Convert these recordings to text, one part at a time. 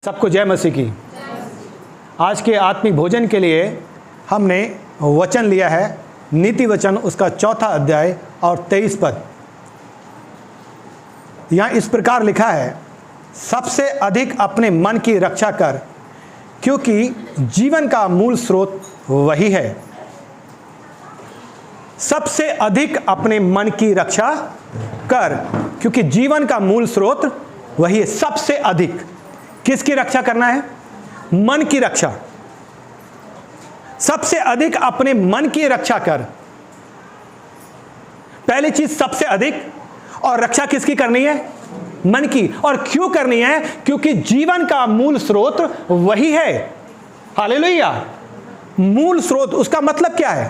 सबको जय मसीह की। आज के आत्मिक भोजन के लिए हमने वचन लिया है नीति वचन, उसका 4 अध्याय और 23 पद। यहाँ इस प्रकार लिखा है, सबसे अधिक अपने मन की रक्षा कर, क्योंकि जीवन का मूल स्रोत वही है। सबसे अधिक अपने मन की रक्षा कर, क्योंकि जीवन का मूल स्रोत वही है। सबसे अधिक किसकी रक्षा करना है? मन की रक्षा। सबसे अधिक अपने मन की रक्षा कर। पहली चीज सबसे अधिक, और रक्षा किसकी करनी है? मन की। और क्यों करनी है? क्योंकि जीवन का मूल स्रोत वही है। हालेलुया। मूल स्रोत, उसका मतलब क्या है?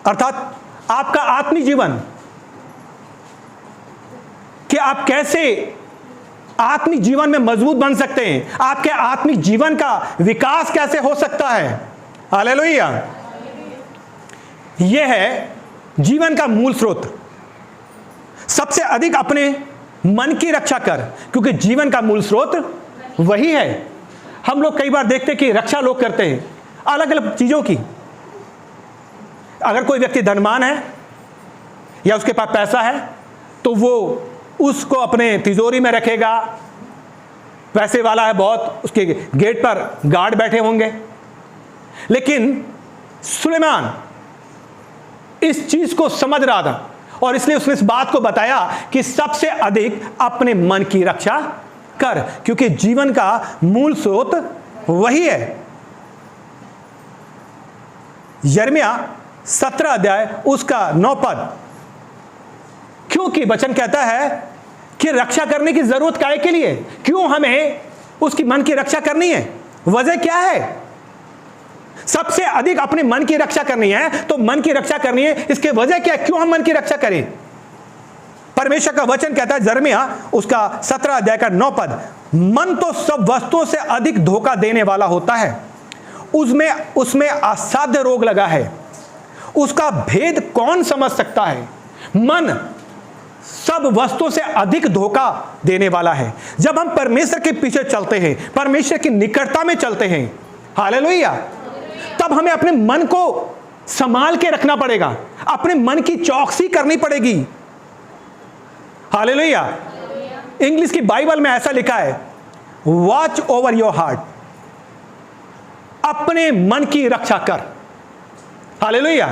अर्थात आपका आत्मिक जीवन, कि आप कैसे आत्मिक जीवन में मजबूत बन सकते हैं, आपके आत्मिक जीवन का विकास कैसे हो सकता है। हालेलुया। यह है जीवन का मूल स्रोत। सबसे अधिक अपने मन की रक्षा कर, क्योंकि जीवन का मूल स्रोत वही है। हम लोग कई बार देखते हैं कि रक्षा लोग करते हैं अलग अलग चीजों की। अगर कोई व्यक्ति धनवान है या उसके पास पैसा है तो वो उसको अपने तिजोरी में रखेगा। पैसे वाला है बहुत, उसके गेट पर गार्ड बैठे होंगे। लेकिन सुलेमान इस चीज को समझ रहा था और इसलिए उसने इस बात को बताया कि सबसे अधिक अपने मन की रक्षा कर, क्योंकि जीवन का मूल स्रोत वही है। यिर्मयाह 17 अध्याय उसका 9 पद। क्योंकि वचन कहता है कि रक्षा करने की जरूरत काहे के लिए? क्यों हमें उसकी मन की रक्षा करनी है? वजह क्या है? सबसे अधिक अपने मन की रक्षा करनी है, तो मन की रक्षा करनी है, इसके वजह क्या है? क्यों हम मन की रक्षा करें? परमेश्वर का वचन कहता है यिर्मयाह उसका 17 अध्याय का 9 पद, मन तो सब वस्तुओं से अधिक धोखा देने वाला होता है, उसमें असाध्य रोग लगा है, उसका भेद कौन समझ सकता है। मन सब वस्तुओं से अधिक धोखा देने वाला है। जब हम परमेश्वर के पीछे चलते हैं, परमेश्वर की निकटता में चलते हैं, हालेलुया, तब हमें अपने मन को संभाल के रखना पड़ेगा, अपने मन की चौकसी करनी पड़ेगी। हालेलुया। इंग्लिश की बाइबल में ऐसा लिखा है, वॉच ओवर योर हार्ट, अपने मन की रक्षा कर। हालेलुया।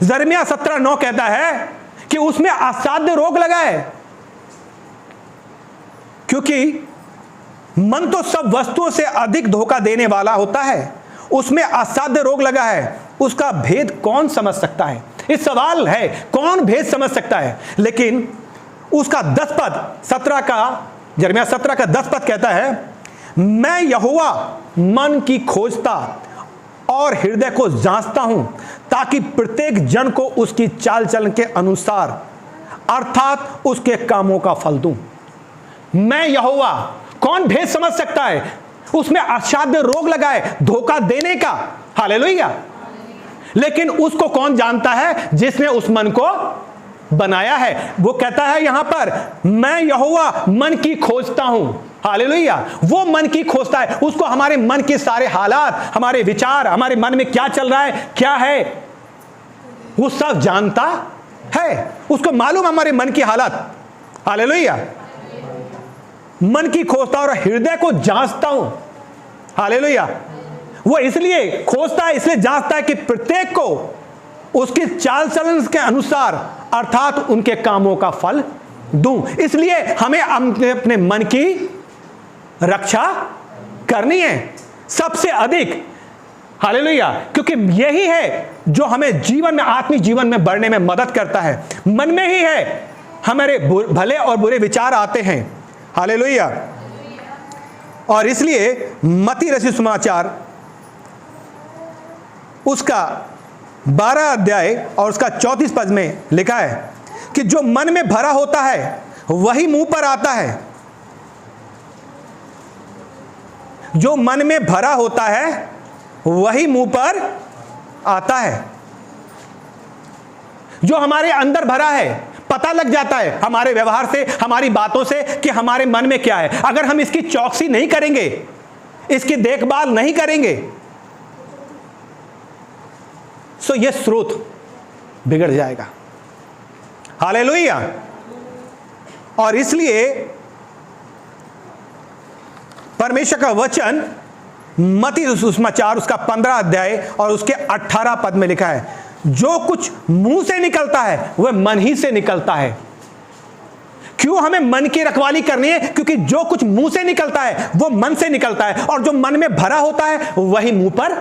यिर्मयाह 17:9 कहता है कि उसमें असाध्य रोग लगा है, क्योंकि मन तो सब वस्तुओं से अधिक धोखा देने वाला होता है, उसमें असाध्य रोग लगा है, उसका भेद कौन समझ सकता है। इस सवाल है, कौन भेद समझ सकता है? लेकिन उसका 10 पद 17 का, यिर्मयाह 17 का 10 पद कहता है, मैं यहोवा मन की खोजता और हृदय को जांचता हूं, ताकि प्रत्येक जन को उसकी चाल चलन के अनुसार अर्थात उसके कामों का फल दूं। मैं यहोवा, कौन भेद समझ सकता है? उसमें असाध्य रोग लगा है, धोखा देने का। हालेलुया। लेकिन उसको कौन जानता है? जिसने उस मन को बनाया है। वो कहता है यहां पर, मैं यहोवा मन की खोजता हूं। हालेलुया। वो मन की खोजता है, उसको हमारे मन के सारे हालात, हमारे विचार, हमारे मन में क्या चल रहा है, क्या है, वो सब जानता है। उसको मालूम हमारे मन की हालत। हालेलुया। मन की खोजता और हृदय को जांचता हूं। हालेलुया। वो इसलिए खोजता है, इसलिए जांचता है कि प्रत्येक को उसके चाल चलन के अनुसार अर्थात उनके कामों का फल दूं। इसलिए हमें अपने मन की रक्षा करनी है सबसे अधिक। हालेलुया। क्योंकि यही है जो हमें जीवन में, आत्मिक जीवन में बढ़ने में मदद करता है। मन में ही है हमारे भले और बुरे विचार आते हैं। हालेलुया। और इसलिए मत्ती रचित सुसमाचार उसका 12 अध्याय और उसका 34 पद में लिखा है कि जो मन में भरा होता है वही मुंह पर आता है। जो मन में भरा होता है वही मुंह पर आता है। जो हमारे अंदर भरा है, पता लग जाता है हमारे व्यवहार से, हमारी बातों से कि हमारे मन में क्या है। अगर हम इसकी चौकसी नहीं करेंगे, इसकी देखभाल नहीं करेंगे, तो यह स्रोत बिगड़ जाएगा। हालेलुया। और इसलिए परमेश्वर का वचन मत्ती सुसमाचार उसका 15 अध्याय और उसके 18 पद में लिखा है, जो कुछ मुंह से निकलता है वह मन ही से निकलता है। क्यों हमें मन की रखवाली करनी है? क्योंकि जो कुछ मुंह से निकलता है वो मन से निकलता है, और जो मन में भरा होता है वही मुंह पर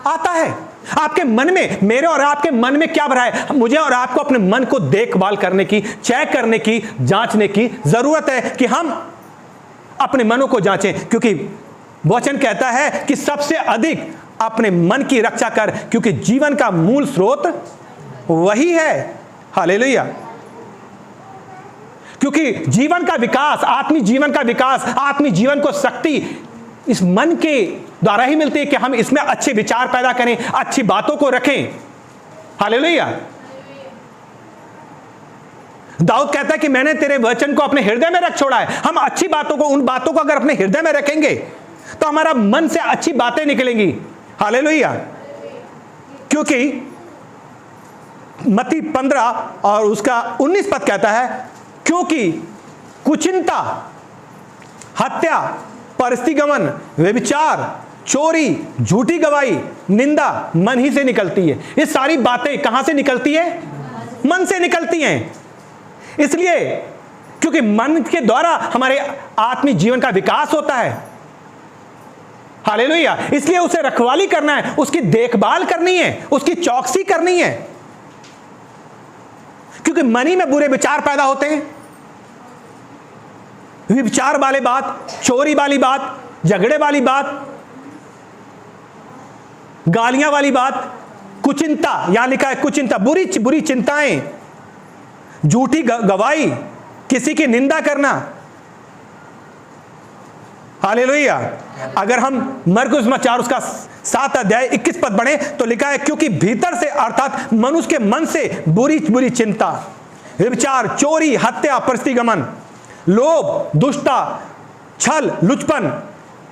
आता है। आपके मन में, मेरे और आपके मन में क्या भरा है? मुझे और आपको अपने मन को देखभाल करने की, चेक करने की, जांचने की जरूरत है कि हम अपने मनों को जांचें, क्योंकि वचन कहता है कि सबसे अधिक अपने मन की रक्षा कर, क्योंकि जीवन का मूल स्रोत वही है। हालेलुया। क्योंकि जीवन का विकास, आत्मिक जीवन का विकास, आत्मिक जीवन को शक्ति इस मन के द्वारा ही मिलती है कि हम इसमें अच्छे विचार पैदा करें, अच्छी बातों को रखें। हालेलुया। दाऊद कहता है कि मैंने तेरे वचन को अपने हृदय में रख छोड़ा है। हम अच्छी बातों को, उन बातों को अगर अपने हृदय में रखेंगे तो हमारा मन से अच्छी बातें निकलेंगी। हालेलुया। क्योंकि मत्ती 15 और उसका 19 पद कहता है, क्योंकि कुचिंता, हत्या, परस्त्रीगमन, व्यभिचार, चोरी, झूठी गवाही, निंदा मन ही से निकलती है। ये सारी बातें कहां से निकलती है? मन से निकलती हैं। इसलिए क्योंकि मन के द्वारा हमारे आत्मिक जीवन का विकास होता है। हालेलुया। इसलिए उसे रखवाली करना है, उसकी देखभाल करनी है, उसकी चौकसी करनी है, क्योंकि मन ही में बुरे विचार पैदा होते हैं। विचार वाले बात, चोरी वाली बात, झगड़े वाली बात, गालियां वाली बात, कुचिंता, यहां लिखा है कुचिंता, बुरी बुरी चिंताएं, झूठी गवाही, किसी की निंदा करना। हालेलुया। अगर हम मरकुस सुसमाचार उसका 7 अध्याय 21 पद पढ़े तो लिखा है, क्योंकि भीतर से अर्थात मनुष्य के मन से बुरी बुरी चिंता, व्यभिचार, चोरी, हत्या, परस्त्रीगमन, लोभ, दुष्टता, छल, लुचपन,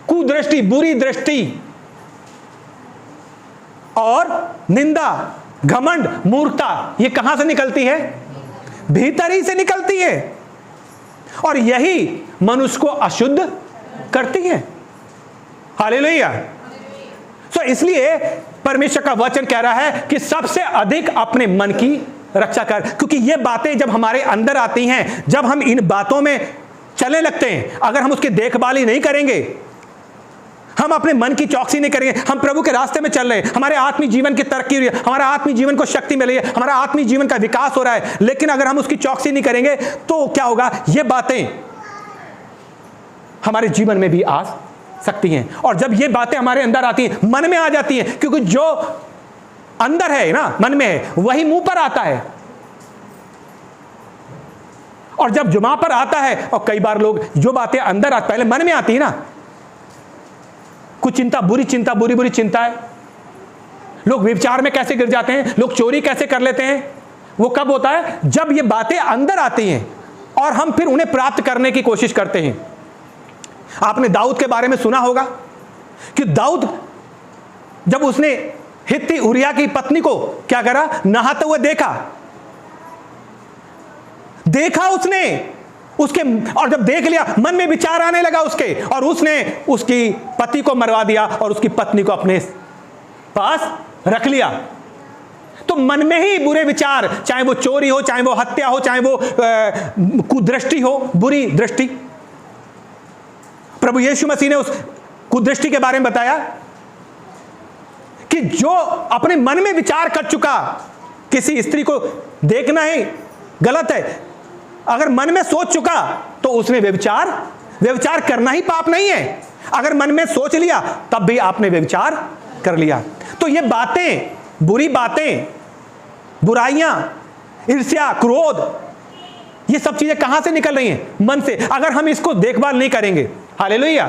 कुदृष्टि, बुरी दृष्टि और निंदा, घमंड, मूर्खता, ये कहां से निकलती है? भीतर ही से निकलती है, और यही मनुष्य को अशुद्ध करती है। हालेलुया। तो इसलिए परमेश्वर का वचन कह रहा है कि सबसे अधिक अपने मन की रक्षा कर, क्योंकि ये बातें जब हमारे अंदर आती हैं, जब हम इन बातों में चलने लगते हैं, अगर हम उसकी देखभाल ही नहीं करेंगे, हम अपने मन की चौकसी नहीं करेंगे, हम प्रभु के रास्ते में चल रहे हैं, हमारे आत्मिक जीवन की तरक्की हो रही है, हमारा आत्मिक जीवन को शक्ति मिल रही है, हमारा आत्मिक जीवन का विकास हो रहा है, लेकिन अगर हम उसकी चौकसी नहीं करेंगे तो क्या होगा? ये बातें हमारे जीवन में भी आ सकती हैं। और जब ये बातें हमारे अंदर आती हैं, मन में आ जाती हैं, क्योंकि जो अंदर है ना, मन में है, वही मुंह पर आता है, और जब जुमा पर आता है, और कई बार लोग जो बातें अंदर पहले मन में आती है ना, कुछ चिंता, बुरी बुरी चिंता है, लोग व्यभिचार में कैसे गिर जाते हैं, लोग चोरी कैसे कर लेते हैं, वो कब होता है? जब ये बातें अंदर आती हैं और हम फिर उन्हें प्राप्त करने की कोशिश करते हैं। आपने दाऊद के बारे में सुना होगा कि दाऊद जब उसने हित्ती उरिया की पत्नी को क्या करा? नहाते हुए देखा उसने उसके, और जब देख लिया मन में विचार आने लगा उसके, और उसने उसकी पति को मरवा दिया और उसकी पत्नी को अपने पास रख लिया। तो मन में ही बुरे विचार, चाहे वो चोरी हो, चाहे वो हत्या हो, चाहे वो कुदृष्टि हो, बुरी दृष्टि। प्रभु यीशु मसीह ने उस कुदृष्टि के बारे में बताया कि जो अपने मन में विचार कर चुका, किसी स्त्री को देखना ही गलत है, अगर मन में सोच चुका तो उसने व्यभिचार करना ही पाप नहीं है। अगर मन में सोच लिया तब भी आपने व्यभिचार कर लिया। तो ये बातें, बुरी बातें, बुराइयां, ईर्ष्या, क्रोध, ये सब चीजें कहां से निकल रही हैं? मन से। अगर हम इसको देखभाल नहीं करेंगे, हालेलुया,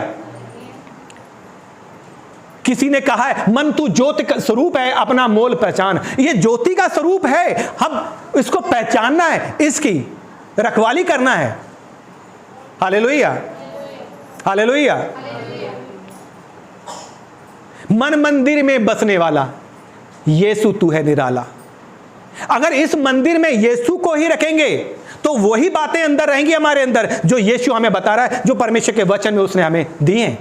किसी ने कहा है मन तू ज्योति का स्वरूप है, अपना मोल पहचान। ये ज्योति का स्वरूप है, हम इसको पहचानना है, इसकी रखवाली करना है। Hallelujah, hallelujah. मन मंदिर में बसने वाला, यीशु तू है निराला। अगर इस मंदिर में यीशु को ही रखेंगे तो वही बातें अंदर रहेंगी हमारे अंदर जो यीशु हमें बता रहा है, जो परमेश्वर के वचन में उसने हमें दिए हैं।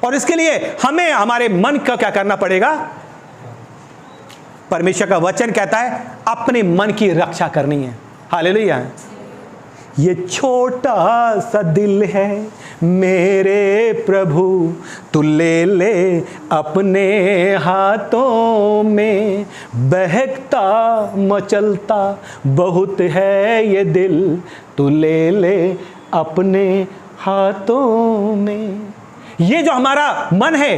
और इसके लिए हमें हमारे मन का क्या करना पड़ेगा? परमेश्वर का वचन कहता है अपने मन की रक्षा करनी है। हालेलुया। ये छोटा सा दिल है मेरे प्रभु, तू ले ले अपने हाथों में, बहकता मचलता बहुत है ये दिल, तू ले ले अपने हाथों में। ये जो हमारा मन है,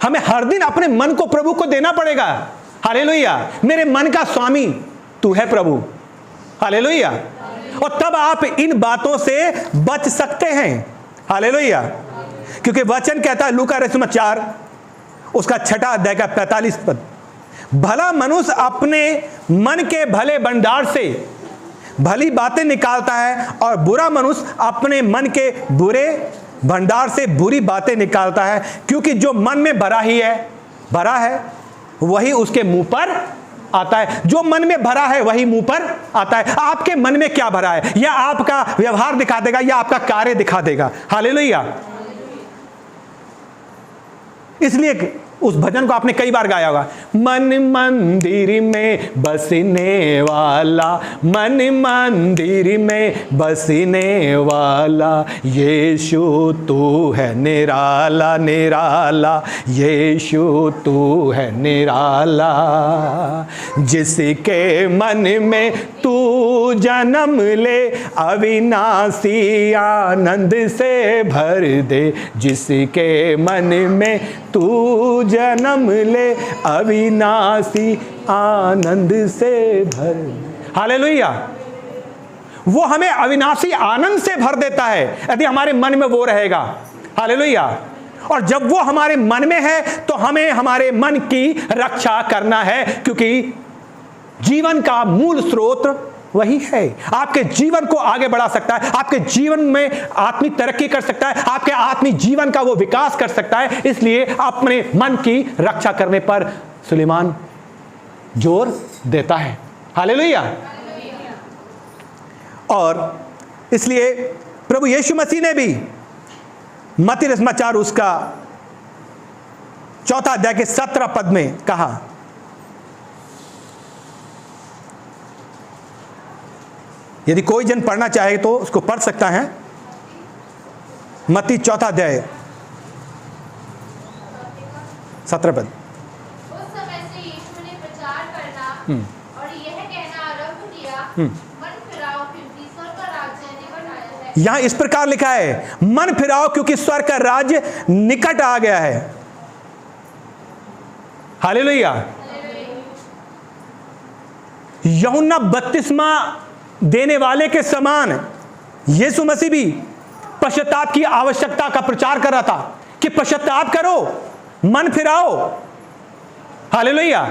हमें हर दिन अपने मन को प्रभु को देना पड़ेगा। हालेलुया। मेरे मन का स्वामी तू है प्रभु। हालेलुया। और तब आप इन बातों से बच सकते हैं। हालेलुया। क्योंकि वचन कहता है लूका सुसमाचार उसका 6 अध्याय का 45 पद, भला मनुष्य अपने मन के भले भंडार से भली बातें निकालता है और बुरा मनुष्य अपने मन के बुरे भंडार से बुरी बातें निकालता है, क्योंकि जो मन में भरा है वही उसके मुंह पर आता है। जो मन में भरा है वही मुंह पर आता है। आपके मन में क्या भरा है, या आपका व्यवहार दिखा देगा या आपका कार्य दिखा देगा। हालेलुया। इसलिए उस भजन को आपने कई बार गाया होगा, मन मंदिर में बसने वाला, मन मंदिर में बसने वाला, यीशु तू है निराला निराला, यीशु तू है निराला। जिसके मन में तू जन्म ले अविनाशी आनंद से भर दे, जिसके मन में तू जन्म ले अविनाशी आनंद से भर। हालेलुया। वो हमें अविनाशी आनंद से भर देता है यदि हमारे मन में वो रहेगा। हालेलुया। और जब वो हमारे मन में है तो हमें हमारे मन की रक्षा करना है, क्योंकि जीवन का मूल स्रोत वही है। आपके जीवन को आगे बढ़ा सकता है, आपके जीवन में आत्मिक तरक्की कर सकता है, आपके आत्मिक जीवन का वो विकास कर सकता है। इसलिए अपने मन की रक्षा करने पर सुलेमान जोर देता है। हालेलुया। और इसलिए प्रभु यीशु मसीह ने भी मत्ती सुसमाचार उसका 4 अध्याय के 17 पद में कहा, यदि कोई जन पढ़ना चाहे तो उसको पढ़ सकता है। मत्ती 4 अध्याय 17 पद। उस समय से यीशु ने प्रचार करना और यह कहना आरंभ किया, मन फिराओ क्योंकि स्वर्ग का राज्य निकट आया है। यहां इस प्रकार लिखा है, मन फिराओ क्योंकि स्वर्ग का राज्य निकट आ गया है। हालेलुया। यूहन्ना बपतिस्मा देने वाले के समान यीशु मसीह भी पश्चाताप की आवश्यकता का प्रचार कर रहा था कि पश्चाताप करो, मन फिराओ। हालेलुया।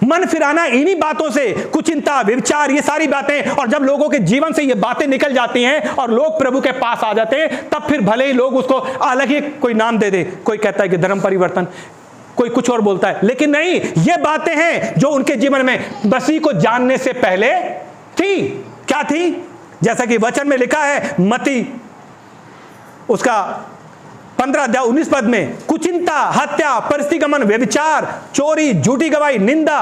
मन फिराना इन्हीं बातों से, कुचिंता, व्यभिचार, ये सारी बातें। और जब लोगों के जीवन से ये बातें निकल जाती हैं और लोग प्रभु के पास आ जाते हैं, तब फिर भले ही लोग उसको अलग ही कोई नाम दे दे। कोई कहता है कि धर्म परिवर्तन, कोई कुछ और बोलता है, लेकिन नहीं, ये बातें हैं जो उनके जीवन में मसीह को जानने से पहले थी। क्या थी? जैसा कि वचन में लिखा है मत्ती उसका 15 अध्याय 19 पद में, कुचिंता, हत्या, परस्त्रीगमन, व्यभिचार, चोरी, झूठी गवाही, निंदा।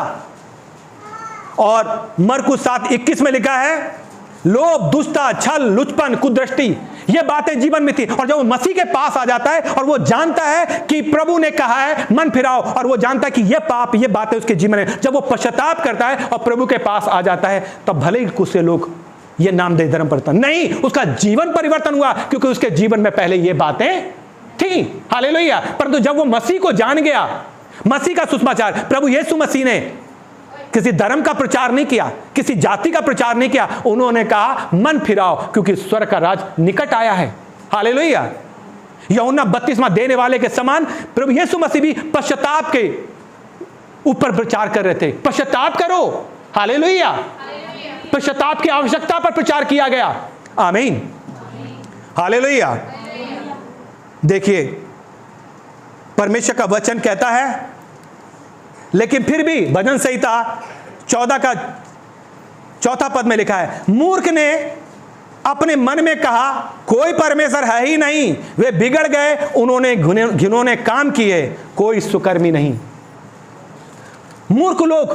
और मरकुस 7:21 में लिखा है लोभ, दुष्टता, छल, लुचपन, कुदृष्टि। ये बातें जीवन में थी। और जब वो मसीह के पास आ जाता है और वो जानता है कि प्रभु ने कहा है मन फिराओ, और वो जानता है कि ये पाप, ये बातें उसके जीवन में, जब वो पश्चाताप करता है और प्रभु के पास आ जाता है, तब भले ही कुछ से लोग ये नाम दे धर्म परिवर्तन, नहीं, उसका जीवन परिवर्तन हुआ, क्योंकि उसके जीवन में पहले ये बातें थी। हालेलुया। परंतु जब वो मसीह को जान गया, मसीह का सुसमाचार, प्रभु यीशु मसीह ने किसी धर्म का प्रचार नहीं किया, किसी जाति का प्रचार नहीं किया। उन्होंने कहा मन फिराओ क्योंकि स्वर्ग का राज निकट आया है। हालेलुया। यूहन्ना बपतिस्मा देने वाले के समान प्रभु यीशु मसीह भी पश्चाताप के ऊपर प्रचार कर रहे थे। पश्चाताप करो, हालेलुया। पश्चाताप की आवश्यकता पर प्रचार किया गया। आमीन, हालेलुया। देखिए, परमेश्वर का वचन कहता है, लेकिन फिर भी भजन संहिता 14 का 4 पद में लिखा है, मूर्ख ने अपने मन में कहा कोई परमेश्वर है ही नहीं, वे बिगड़ गए, उन्होंने घिनौने काम किए, कोई सुकर्मी नहीं। मूर्ख लोग,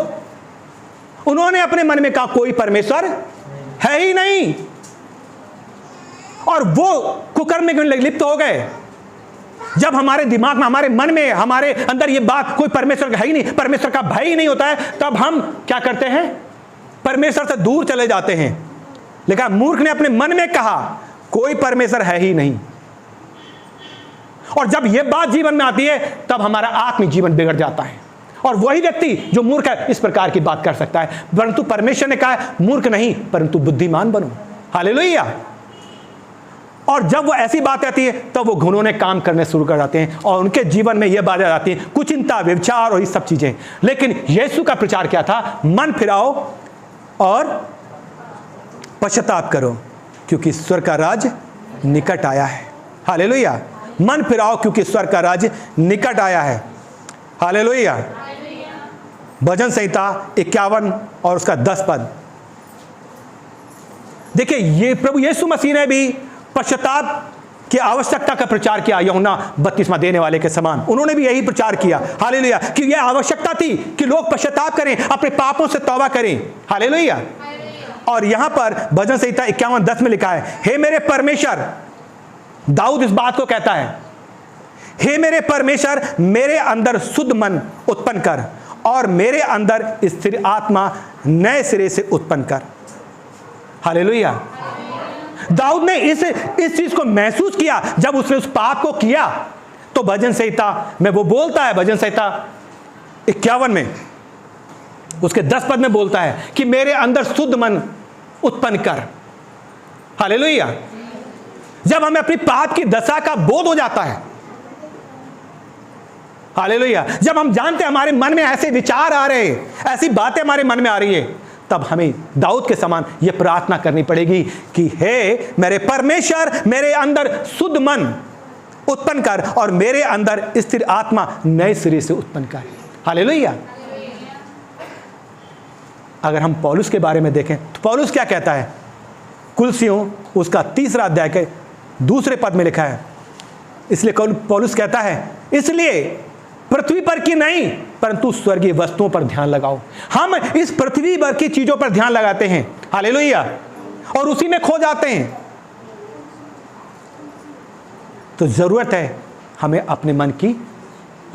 उन्होंने अपने मन में कहा कोई परमेश्वर है ही नहीं, और वो कुकर्म में लिप्त हो गए। जब हमारे दिमाग में, हमारे मन में, हमारे अंदर ये बात कोई परमेश्वर का है ही नहीं, परमेश्वर का भय ही नहीं होता है, तब हम क्या करते हैं? परमेश्वर से दूर चले जाते हैं। लेकिन मूर्ख ने अपने मन में कहा कोई परमेश्वर है ही नहीं, और जब यह बात जीवन में आती है तब हमारा आत्मिक जीवन बिगड़ जाता है। और वही व्यक्ति जो मूर्ख है इस प्रकार की बात कर सकता है, परंतु परमेश्वर ने कहा है मूर्ख नहीं परंतु बुद्धिमान बनो। हालेलुया। और जब वो ऐसी बात आती है तब वो घुनौने काम करने शुरू कर जाते हैं, और उनके जीवन में यह बातें आती हैं, कुचिंता, व्यभिचार और ये सब चीजें। लेकिन यीशु का प्रचार क्या था? मन फिराओ और पश्चाताप करो, क्योंकि ईश्वर का राज निकट आया है। हालेलुया। मन फिराओ क्योंकि ईश्वर का राज निकट आया है। हालेलुया। भजन संहिता 51 और उसका 10 पद। देखिए, ये प्रभु यीशु मसीह ने भी पश्चाताप की आवश्यकता का प्रचार किया, यूहन्ना बपतिस्मा देने वाले के समान। उन्होंने भी यही प्रचार किया। हालेलुया। कि यह आवश्यकता थी कि लोग पश्चाताप करें, अपने पापों से तौबा करें। हालेलुया। और यहां पर भजन संहिता 51:10 में लिखा है, हे मेरे परमेश्वर, दाऊद इस बात को कहता है, हे मेरे परमेश्वर, मेरे अंदर शुद्ध मन उत्पन्न कर और मेरे अंदर स्थिर आत्मा नए सिरे से उत्पन्न कर। हालेलुया। दाऊद ने इस चीज को महसूस किया जब उसने उस पाप को किया। तो भजन संहिता में वो बोलता है, भजन संहिता 51 में उसके 10 पद में बोलता है कि मेरे अंदर शुद्ध मन उत्पन्न कर। हालेलुया। जब हमें अपनी पाप की दशा का बोध हो जाता है, हालेलुया, जब हम जानते हैं हमारे मन में ऐसे विचार आ रहे हैं, ऐसी बातें हमारे मन में आ रही है, तब हमें दाऊद के समान यह प्रार्थना करनी पड़ेगी कि हे मेरे परमेश्वर, मेरे अंदर शुद्ध मन उत्पन्न कर और मेरे अंदर स्थिर आत्मा नए सिरे से उत्पन्न कर। हालेलुया। अगर हम पौलुस के बारे में देखें तो पौलुस क्या कहता है? कुलसियों उसका 3 अध्याय के 2 पद में लिखा है, इसलिए पौलुस कहता है, इसलिए पृथ्वी पर की नहीं परंतु स्वर्गीय वस्तुओं पर ध्यान लगाओ। हम इस पृथ्वी पर की चीजों पर ध्यान लगाते हैं, हालेलुया, और उसी में खो जाते हैं। तो जरूरत है हमें अपने मन की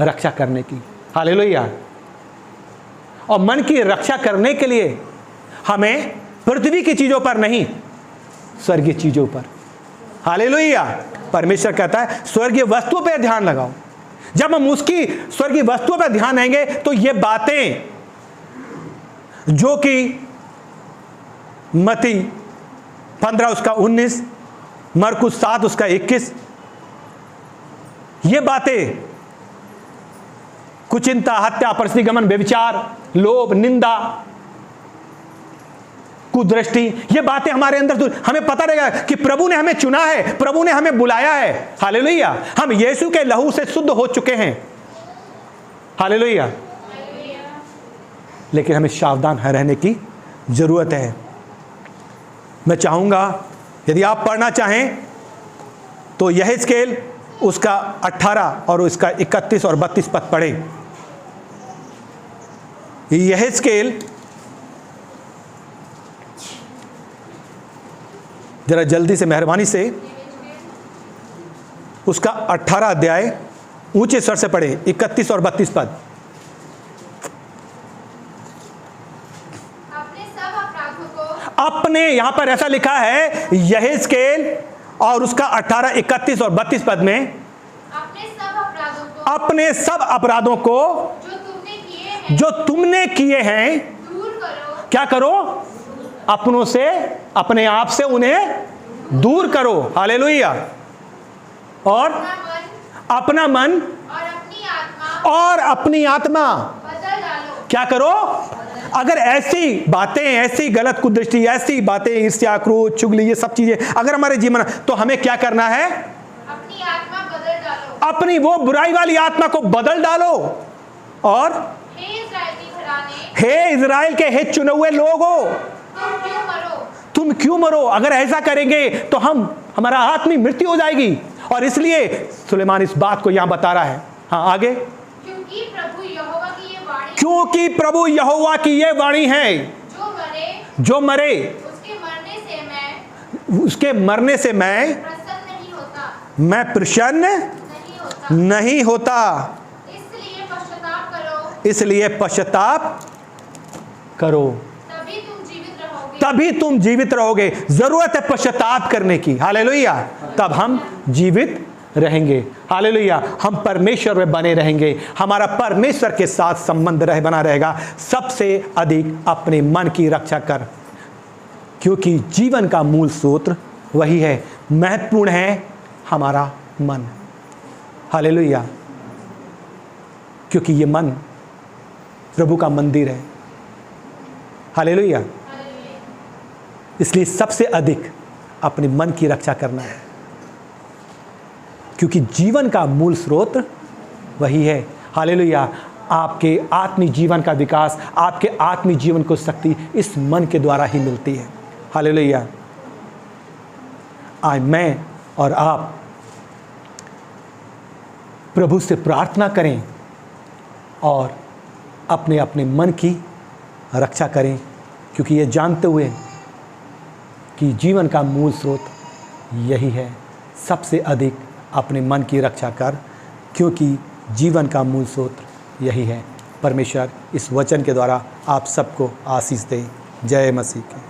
रक्षा करने की। हालेलुया। और मन की रक्षा करने के लिए हमें पृथ्वी की चीजों पर नहीं, स्वर्गीय चीजों पर। हालेलुया। परमेश्वर कहता है स्वर्गीय वस्तुओं पर ध्यान लगाओ। जब हम उसकी स्वर्गीय वस्तुओं पर ध्यान देंगे तो ये बातें जो कि मत्ती 15 उसका 19, मरकुस 7 उसका 21, ये बातें कुचिंता, हत्या, परस्त्रीगमन, व्यभिचार, लोभ, निंदा, कुदृष्टि, ये बातें हमारे अंदर, हमें पता रहेगा कि प्रभु ने हमें चुना है, प्रभु ने हमें बुलाया है। हालेलुया। हम यीशु के लहू से शुद्ध हो चुके हैं। हालेलुया। लेकिन हमें सावधान रहने की जरूरत है। मैं चाहूंगा यदि आप पढ़ना चाहें तो यहेजकेल उसका 18 और उसका 31 और 32 पद पढ़ें। यहेजकेल जरा जल्दी से, मेहरबानी से, उसका 18 अध्याय ऊंचे स्वर से पढ़े, 31 और 32 पद। अपने सब अपराधों को, अपने, यहां पर ऐसा लिखा है यहेजकेल और उसका 18, 31 और 32 पद में, अपने सब अपराधों को, अपने सब अपराधों को जो तुमने किए हैं दूर करो। क्या करो? अपनों से, अपने आप से उन्हें दूर करो। हालेलुया। और अपना मन और अपनी आत्मा बदल डालो। क्या करो? अगर ऐसी बातें, ऐसी गलत कुदृष्टि, ऐसी बातें, ईर्ष्या, क्रोध, चुगली, ये सब चीजें अगर हमारे जीवन, तो हमें क्या करना है? अपनी आत्मा बदल डालो। अपनी वो बुराई वाली आत्मा को बदल डालो। और हे इस्राएल के घराने, हे इज़राइल के हे चुने हुए लोगो, तुम क्यों मरो? तुम क्यों मरो? अगर ऐसा करेंगे तो हमारा आत्मी मृत्यु हो जाएगी। और इसलिए सुलेमान इस बात को यहां बता रहा है। हाँ, आगे। क्योंकि प्रभु यहोवा की ये वाणी, क्योंकि प्रभु यहोवा की ये वाणी है, जो मरे उसके मरने से मैं प्रसन्न नहीं होता, मैं प्रसन्न नहीं होता। इसलिए पश्चाताप करो, इसलिए पश्चाताप करो, तभी तुम जीवित रहोगे। जरूरत है पश्चाताप करने की। हालेलुया। तब हम जीवित रहेंगे। हालेलुया। हम परमेश्वर में बने रहेंगे। हमारा परमेश्वर के साथ संबंध बना रहेगा। सबसे अधिक अपने मन की रक्षा कर, क्योंकि जीवन का मूल स्रोत वही है। महत्वपूर्ण है हमारा मन। हालेलुया। क्योंकि ये मन प्रभु का मंदिर है। हालेलुया। इसलिए सबसे अधिक अपने मन की रक्षा करना है, क्योंकि जीवन का मूल स्रोत वही है। हालेलुया। आपके आत्मिक जीवन का विकास, आपके आत्मिक जीवन को शक्ति इस मन के द्वारा ही मिलती है। हालेलुया। आज मैं और आप प्रभु से प्रार्थना करें और अपने अपने मन की रक्षा करें, क्योंकि ये जानते हुए कि जीवन का मूल स्रोत यही है। सबसे अधिक अपने मन की रक्षा कर, क्योंकि जीवन का मूल स्रोत यही है। परमेश्वर इस वचन के द्वारा आप सबको आशीष दे। जय मसीह की।